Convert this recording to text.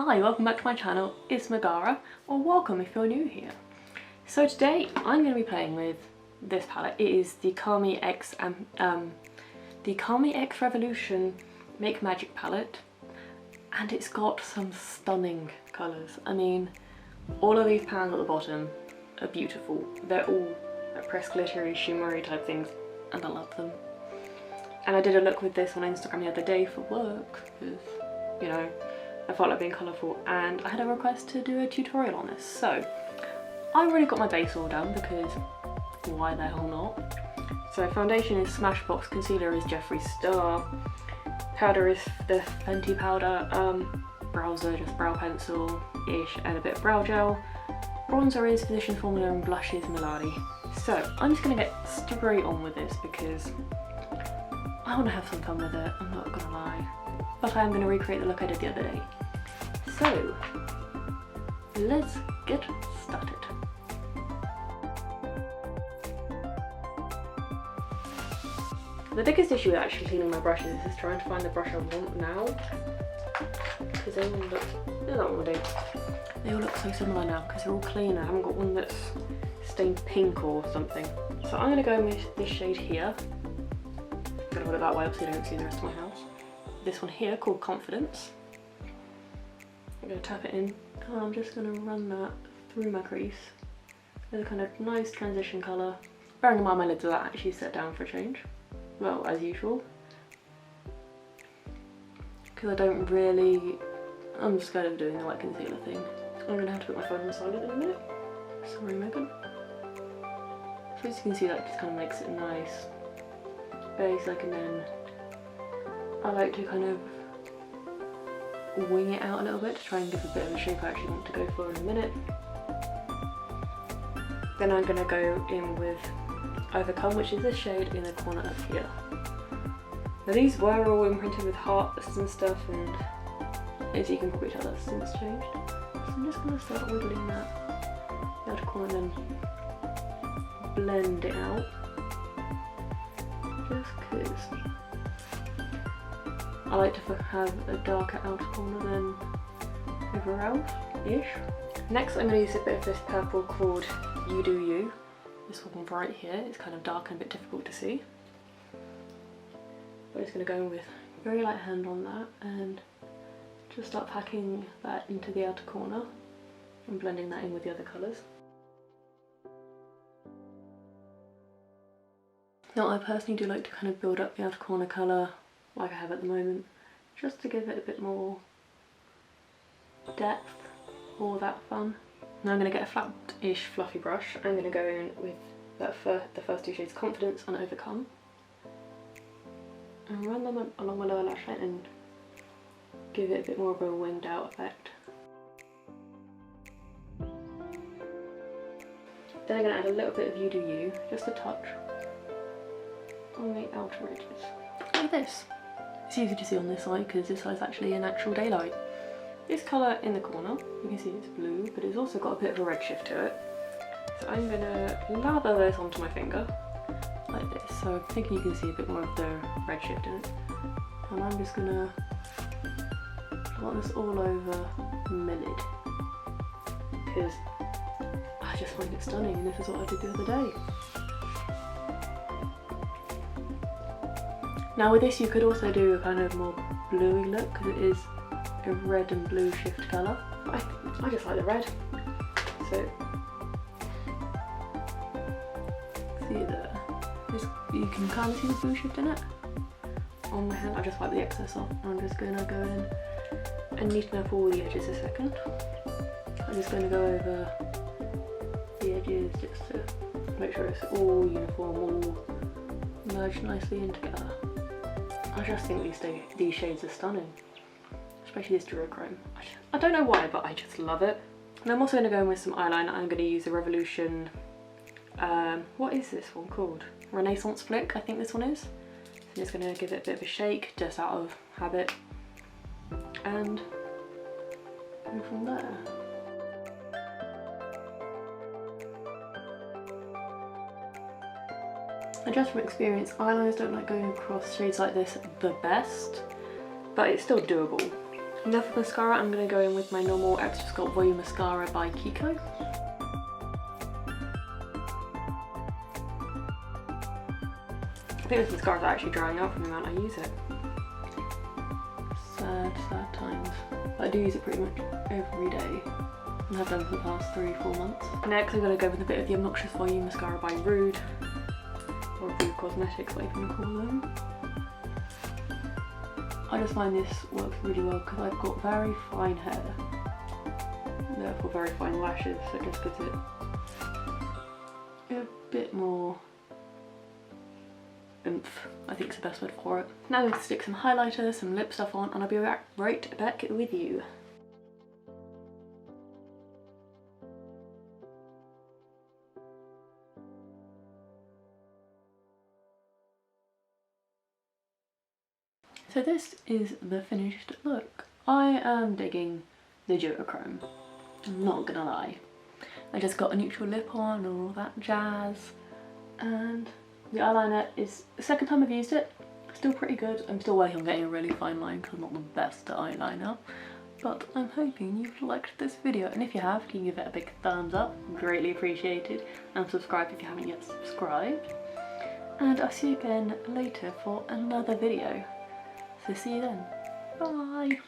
Hi, welcome back to my channel. It's Mascara, or welcome if you're new here. So today I'm going to be playing with this palette. It is the Carmi X Revolution Make Magic palette, and it's got some stunning colours. I mean, all of these pans at the bottom are beautiful. They're all pressed glittery, shimmery type things, and I love them. And I did a look with this on Instagram the other day for work because, you know, I felt like being colourful, and I had a request to do a tutorial on this. So I already got my base all done because why the hell not? So foundation is Smashbox, concealer is Jeffree Star, powder is the Fenty powder, browser just brow pencil-ish and a bit of brow gel, bronzer is Physicians Formula, and blush is Milani. So I'm just going to get straight on with this because I want to have some fun with it, I'm not gonna lie. But I am going to recreate the look I did the other day. So let's get started. The biggest issue with actually cleaning my brushes is trying to find the brush I want now, because they all look, they all look so similar now because they're all clean. I haven't got one that's stained pink or something. So I'm going to go with this shade here. I'm going to put it that way up so you don't see the rest of my house. This one here called Confidence. I'm going to tap it in and I'm just going to run that through my crease. There's a kind of nice transition colour. Bearing in mind my lids are actually set down for a change. Well, as usual. Because I don't really... I'm scared of doing the white concealer thing. I'm going to have to put my phone on silent in a minute. Sorry, Megan. So as you can see, that just kind of makes it nice basic, and then I like to kind of wing it out a little bit to try and give a bit of a shape I actually want to go for in a minute. Then I'm going to go in with Overcome, which is this shade in the corner up here. Now these were all imprinted with hearts and stuff, and as you can probably tell, that's since changed. So I'm just going to start wiggling that outer corner and then blend it out. Just because I like to have a darker outer corner than everywhere else-ish. Next I'm going to use a bit of this purple called You Do You. This one right here, it's kind of dark and a bit difficult to see. I'm just going to go in with a very light hand on that and just start packing that into the outer corner and blending that in with the other colours. Now I personally do like to kind of build up the outer corner colour like I have at the moment, just to give it a bit more depth, all that fun. Now I'm going to get a flat-ish fluffy brush. I'm going to go in with that the first two shades, Confidence and Overcome, and run them along my lower lash line and give it a bit more of a winged out effect. Then I'm going to add a little bit of You Do You, just a touch, on the outer edges, like this. It's easy to see on this side because this side's actually in actual daylight. This colour in the corner, you can see it's blue, but it's also got a bit of a red shift to it. So I'm going to lather this onto my finger, like this. So I'm thinking you can see a bit more of the red shift in it. And I'm just going to plot this all over my lid, because I just find it stunning, and this is what I did the other day. Now with this you could also do a kind of more bluey look because it is a red and blue shift colour. But I just like the red. So see there, you can kind of see the blue shift in it. On my hand I just wipe the excess off. I'm just going to go in and neaten up all the edges a second. I'm just going to go over the edges just to make sure it's all uniform, all merged nicely in together. I just think these shades are stunning, especially this Duochrome. I don't know why, but I just love it. And I'm also going to go in with some eyeliner. I'm going to use the Revolution, what is this one called? Renaissance Flick, I think this one is. So I'm just going to give it a bit of a shake, just out of habit, and go from there. And just from experience, eyeliners don't like going across shades like this the best, but it's still doable. Enough of mascara, I'm going to go in with my normal Extra Sculpt Volume Mascara by Kiko. I think this mascara is actually drying out from the amount I use it. Sad times. But I do use it pretty much every day. And have done for the past 3-4 months. Next I'm going to go with a bit of the Obnoxious Volume Mascara by Rude. Or Rude Cosmetics, whatever you want to call them. I just find this works really well because I've got very fine hair. And therefore very fine lashes, so it just gives it a bit more oomph, I think is the best word for it. Now I'm going to stick some highlighter, some lip stuff on, and I'll be right back with you. So this is the finished look. I am digging the Duochrome, I'm not gonna lie. I just got a neutral lip on and all that jazz, and the eyeliner is the second time I've used it. Still pretty good. I'm still working on getting a really fine line because I'm not the best at eyeliner, but I'm hoping you've liked this video, and if you have, can you give it a big thumbs up? Greatly appreciated, and subscribe if you haven't yet subscribed. And I'll see you again later for another video. So see you then. Bye!